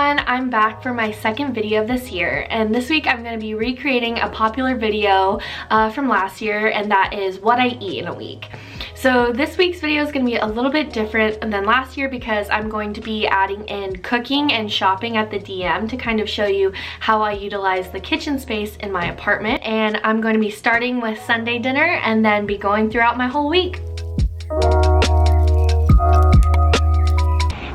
everyone, I'm back for my second video of this year, and this week I'm going to be recreating a popular video from last year, and that is what I eat in a week. So this week's video is going to be a little bit different than last year because I'm going to be adding in cooking and shopping at the DM to kind of show you how I utilize the kitchen space in my apartment. And I'm going to be starting with Sunday dinner and then be going throughout my whole week.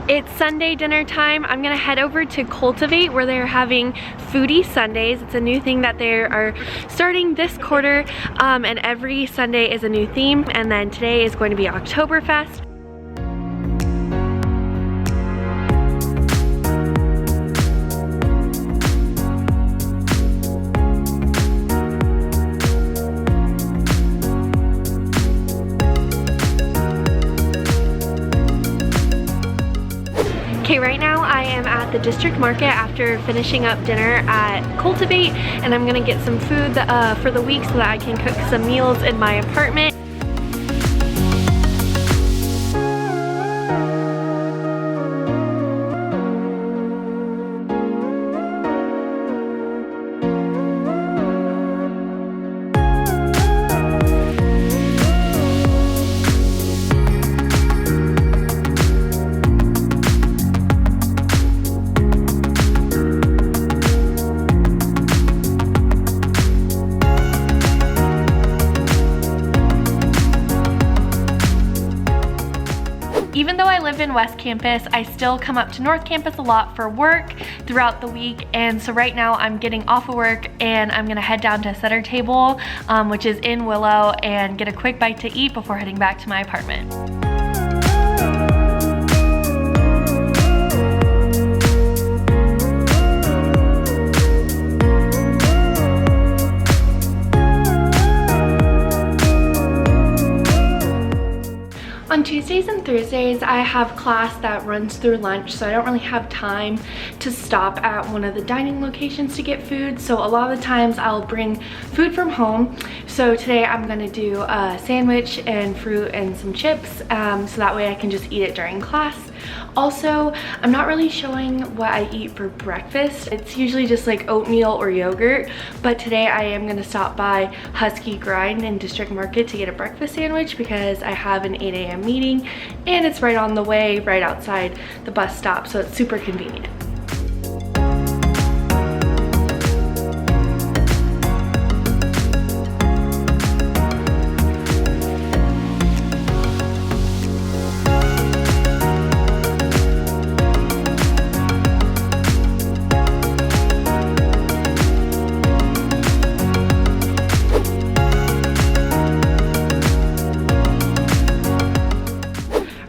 It's Sunday dinner time. I'm gonna head over to Cultivate where they're having Foodie Sundays. It's a new thing that they are starting this quarter, and every Sunday is a new theme. And then today is going to be Oktoberfest. Okay, right now I am at the district market after finishing up dinner at Cultivate, and I'm gonna get some food for the week so that I can cook some meals in my apartment. Even though I live in West Campus, I still come up to North Campus a lot for work throughout the week, and so right now I'm getting off of work and I'm gonna head down to Center Table, which is in Willow, and get a quick bite to eat before heading back to my apartment. On Tuesdays and Thursdays, I have class that runs through lunch, so I don't really have time to stop at one of the dining locations to get food. So a lot of the times I'll bring food from home. So today I'm gonna do a sandwich and fruit and some chips, so that way I can just eat it during class. Also, I'm not really showing what I eat for breakfast. It's usually just like oatmeal or yogurt, but today I am gonna stop by Husky Grind in District Market to get a breakfast sandwich because I have an 8 a.m. meeting and it's right on the way, right outside the bus stop, so it's super convenient.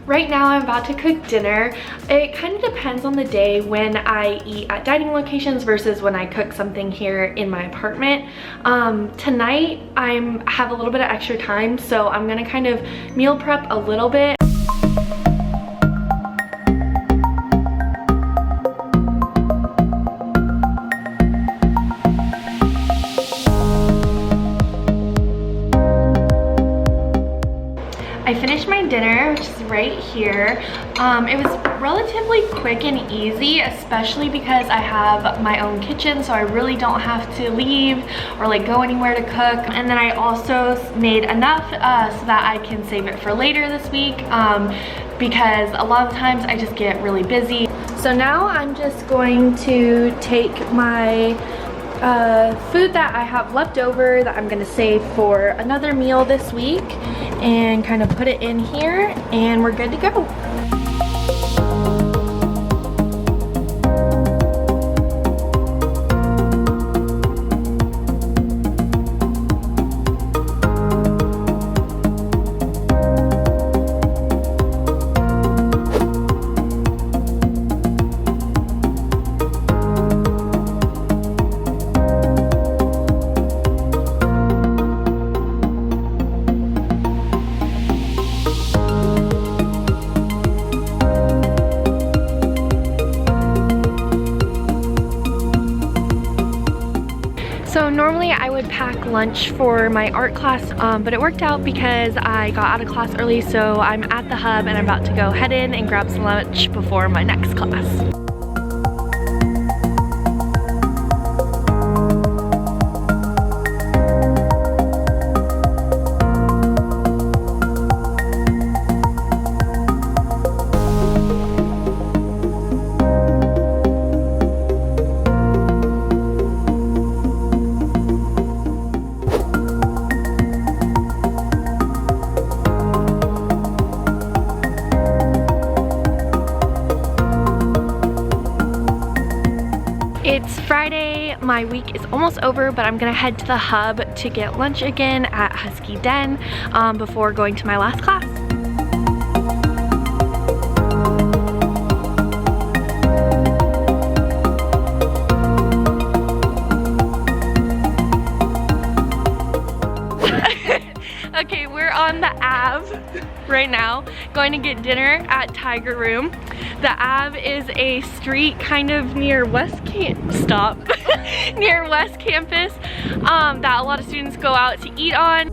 Right now I'm about to cook dinner. It kind of depends on the day when I eat at dining locations versus when I cook something here in my apartment. Tonight I have a little bit of extra time, so I'm gonna kind of meal prep a little bit. I finished my dinner, which is right here. It was relatively quick and easy, especially because I have my own kitchen, so I really don't have to leave or like go anywhere to cook. And then I also made enough so that I can save it for later this week, because a lot of times I just get really busy. So now I'm just going to take my food that I have left over that I'm gonna save for another meal this week and kind of put it in here, and we're good to go. So normally I would pack lunch for my art class, but it worked out because I got out of class early, so I'm at the hub and I'm about to go head in and grab some lunch before my next class. It's Friday, my week is almost over, but I'm gonna head to the hub to get lunch again at Husky Den before going to my last class. Okay, we're on the Ave right now, going to get dinner at Tiger Room. The Ave is a street kind of near West Campus near West Campus that a lot of students go out to eat on.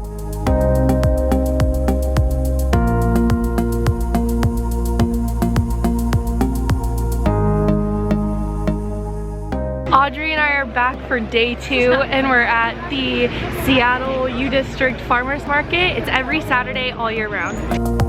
Audrey and I are back for day 2 and we're at the Seattle U District Farmers Market. It's every Saturday all year round.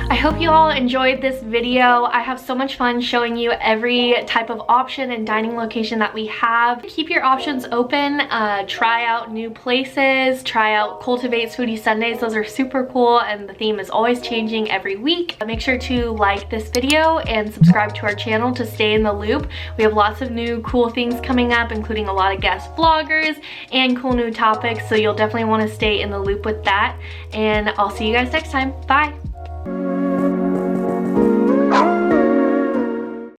I hope you all enjoyed this video. I have so much fun showing you every type of option and dining location that we have. Keep your options open, try out new places, try out Cultivate's Foodie Sundays. Those are super cool and the theme is always changing every week. Make sure to like this video and subscribe to our channel to stay in the loop. We have lots of new cool things coming up, including a lot of guest vloggers and cool new topics, so you'll definitely want to stay in the loop with that. And I'll see you guys next time. Bye!